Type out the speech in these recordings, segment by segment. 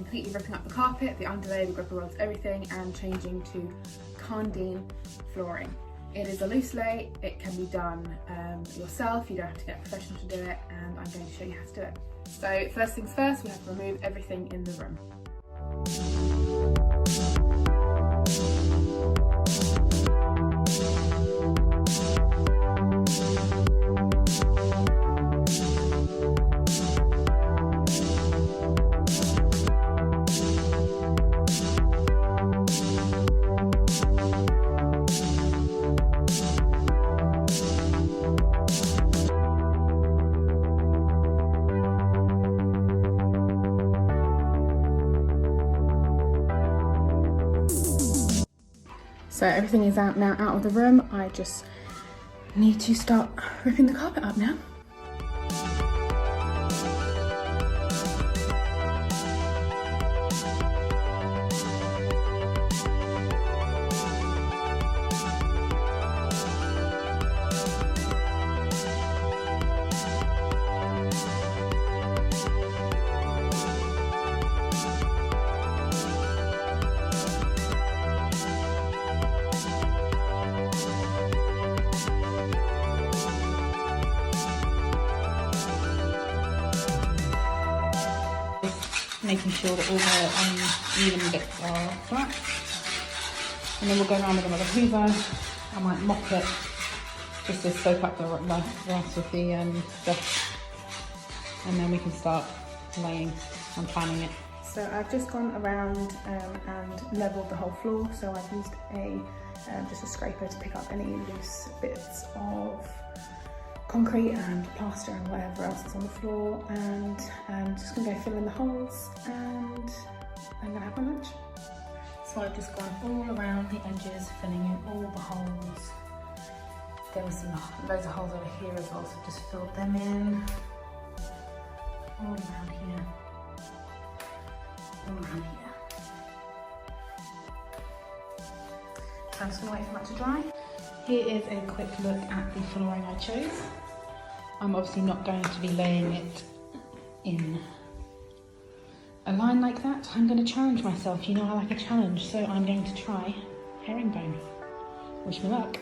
completely ripping up the carpet, the underlay, the gripper rods, everything, and changing to Karndean flooring. It is a loose lay, it can be done yourself, you don't have to get a professional to do it, and I'm going to show you how to do it. So first things first, we have to remove everything in the room. So everything is out now, out of the room. I just need to start ripping the carpet up now. Making sure that all the even bits are flat. And then we'll go around with another hoover. I might mop it just to soak up the rest of the dust. And then we can start laying and planning it. So I've just gone around and levelled the whole floor. So I've used just a scraper to pick up any loose bits of concrete and plaster and whatever else is on the floor, and I'm just going to go fill in the holes and I'm going to have my lunch. So I've just gone all around the edges, filling in all the holes. There was loads of holes over here as well, so just filled them in. All around here. All around here. So I'm just going to wait for that to dry. Here is a quick look at the flooring I chose. I'm obviously not going to be laying it in a line like that. I'm going to challenge myself. You know I like a challenge, so I'm going to try herringbone. Wish me luck.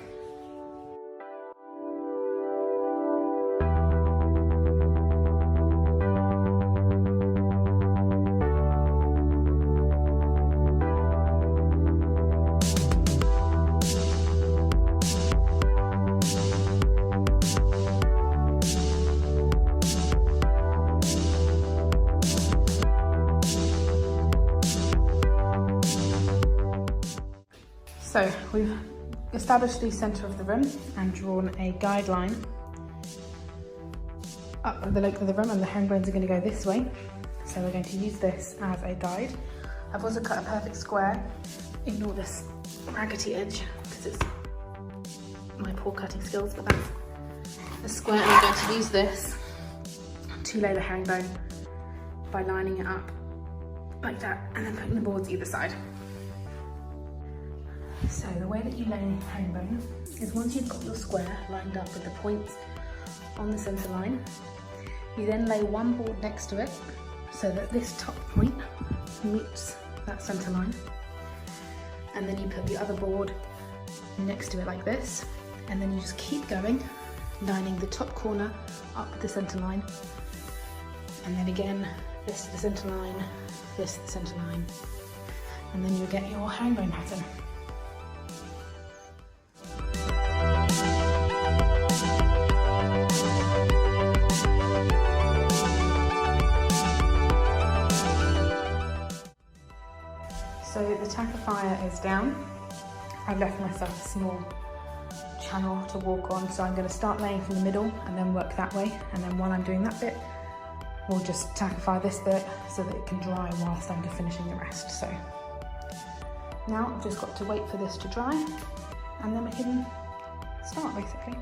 So we've established the centre of the room and drawn a guideline up the length of the room, and the herringbones are going to go this way. So we're going to use this as a guide. I've also cut a perfect square. Ignore this raggedy edge because it's my poor cutting skills, but that's a square, and I'm going to use this to lay the herringbone by lining it up like that and then putting the boards either side. So the way that you lay a herringbone is once you've got your square lined up with the points on the centre line, you then lay one board next to it so that this top point meets that centre line, and then you put the other board next to it like this, and then you just keep going, lining the top corner up with the centre line, and then again this to the centre line, this to the centre line, and then you'll get your herringbone pattern. So the tackifier is down. I've left myself a small channel to walk on, so I'm going to start laying from the middle and then work that way, and then while I'm doing that bit, we'll just tackify this bit so that it can dry whilst I'm finishing the rest. So now I've just got to wait for this to dry, and then we can start basically.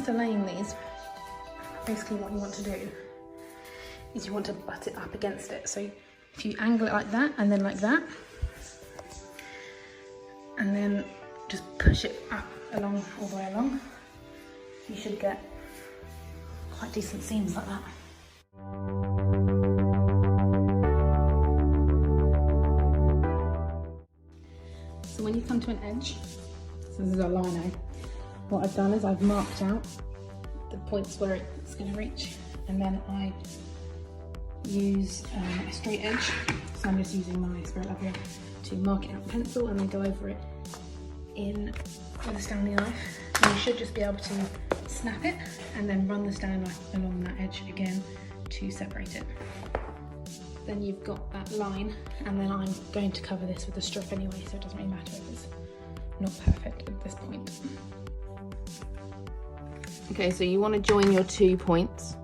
after laying these, basically what you want to do is you want to butt it up against it. So if you angle it like that and then like that, and then just push it up along, all the way along, you should get quite decent seams like that. So when you come to an edge, so this is a lino, what I've done is I've marked out the points where it's going to reach, and then I use a straight edge. So I'm just using my spirit level to mark it out with pencil and then go over it in with a Stanley knife. And you should just be able to snap it and then run the Stanley knife along that edge again to separate it. Then you've got that line, and then I'm going to cover this with a strip anyway, so it doesn't really matter if it's not perfect at this point. Okay, so you want to join your 2 points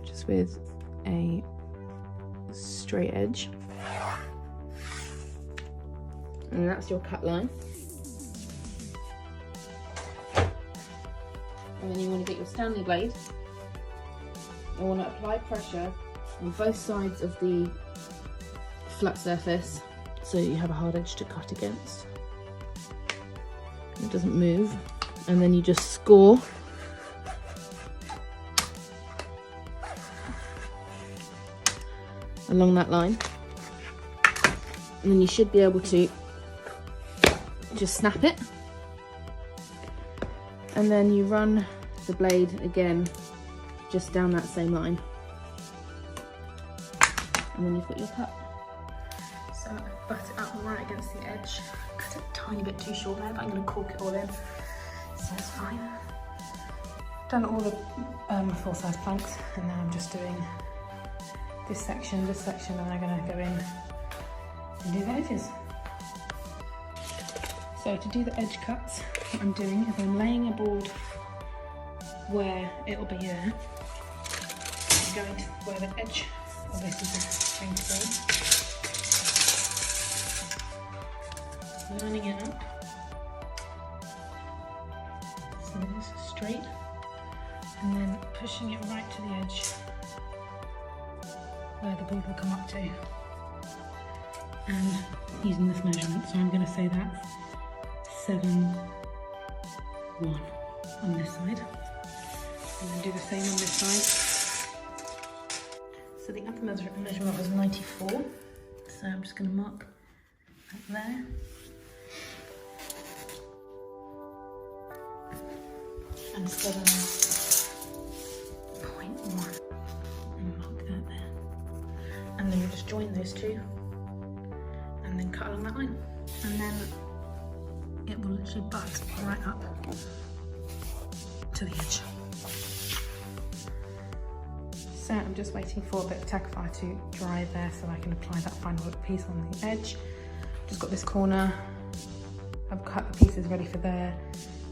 just with a straight edge, and that's your cut line. And then you want to get your Stanley blade. You want to apply pressure on both sides of the flat surface so you have a hard edge to cut against. It doesn't move. And then you just score along that line. And then you should be able to just snap it. And then you run the blade again just down that same line, and then you've got your cut. So I butt it up right against the edge. Cut it a tiny bit too short there, but I'm going to cork it all in, so it's fine. Done all the full-size planks, and now I'm just doing this section, and I'm going to go in and do the edges. So to do the edge cuts, what I'm doing is I'm laying a board where it'll be there. I'm going to where the edge of this is going to be. Lining it up. So this is straight. And then pushing it right to the edge where the board will come up to. And using this measurement, so I'm going to say that's 7'1" on this side, and then do the same on this side. So the upper measurement was 94, so I'm just going to mark up there. And 7.1, and mark that there. And then you just join those two, and then cut along that line. And then it will literally butt right up to the edge. So I'm just waiting for a bit of tackifier to dry there so I can apply that final little piece on the edge. Just got this corner. I've cut the pieces ready for there.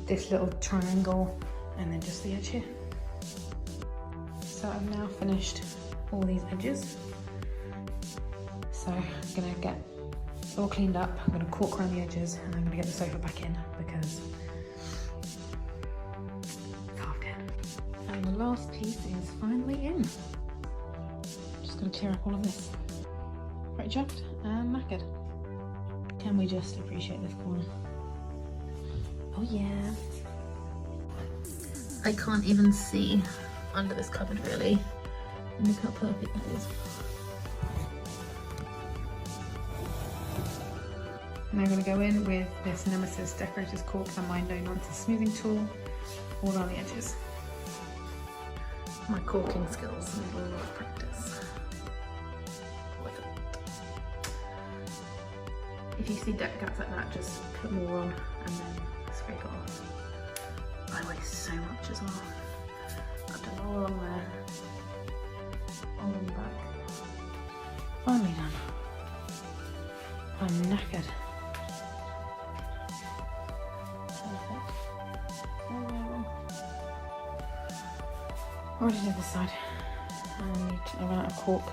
This little triangle, and then just the edge here. So I've now finished all these edges. So I'm gonna get all cleaned up. I'm going to cork around the edges, and I'm going to get the sofa back in because carved in. And the last piece is finally in. Just going to clear up all of this. Pretty chuffed and knackered. Can we just appreciate this corner? Oh yeah. I can't even see under this cupboard really. Look how perfect that is. And I'm going to go in with this Nemesis Decorator's Caulk and my No Nonsense smoothing tool all around the edges. My caulking skills need a lot of practice. If you see depth gaps like that, just put more on and then scrape it off. I waste so much as well. I've done all along there, all on the back. Finally done. I'm knackered. Already did this side. I ran out of caulk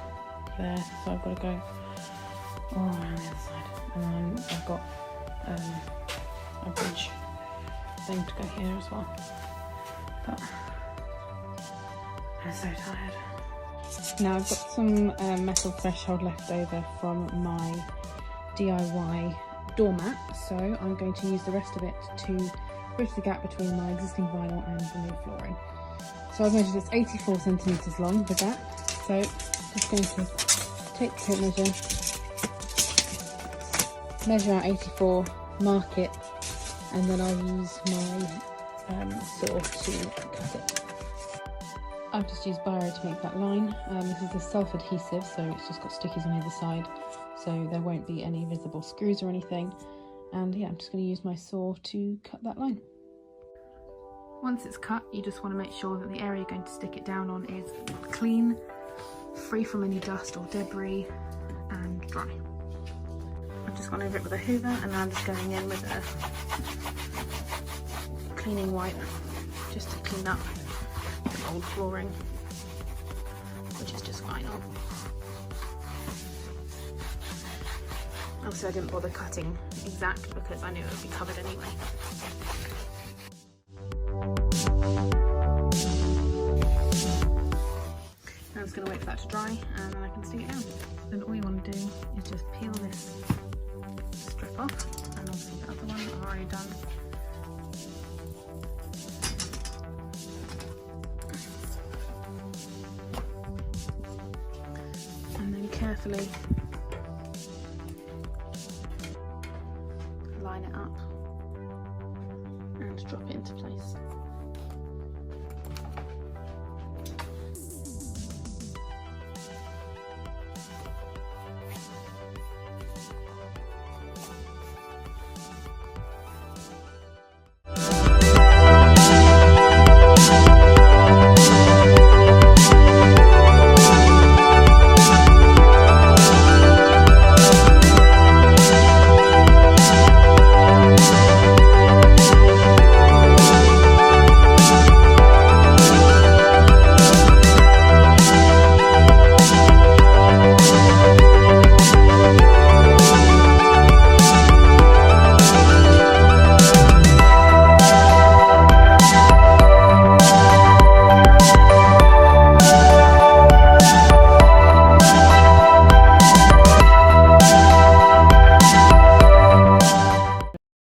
there, so I've got to go all around the other side. And then I've got a bridge same to go here as well. But I'm so tired. Now I've got some metal threshold left over from my DIY doormat, so I'm going to use the rest of it to bridge the gap between my existing vinyl and the new flooring. So I've measured it's 84 centimetres long, the gap, so just going to take the tape measure out 84, mark it, and then I'll use my saw to cut it. I've just used biro to make that line. This is a self-adhesive, so it's just got stickies on either side, so there won't be any visible screws or anything. And yeah, I'm just going to use my saw to cut that line. Once it's cut, you just want to make sure that the area you're going to stick it down on is clean, free from any dust or debris, and dry. I've just gone over it with a hoover, and now I'm just going in with a cleaning wipe just to clean up the old flooring, which is just vinyl. Also, I didn't bother cutting exact because I knew it would be covered anyway. Now I'm just going to wait for that to dry and then I can stick it down. And all you want to do is just peel this strip off, and also the other one I've already done. And then carefully line it up and drop it into place.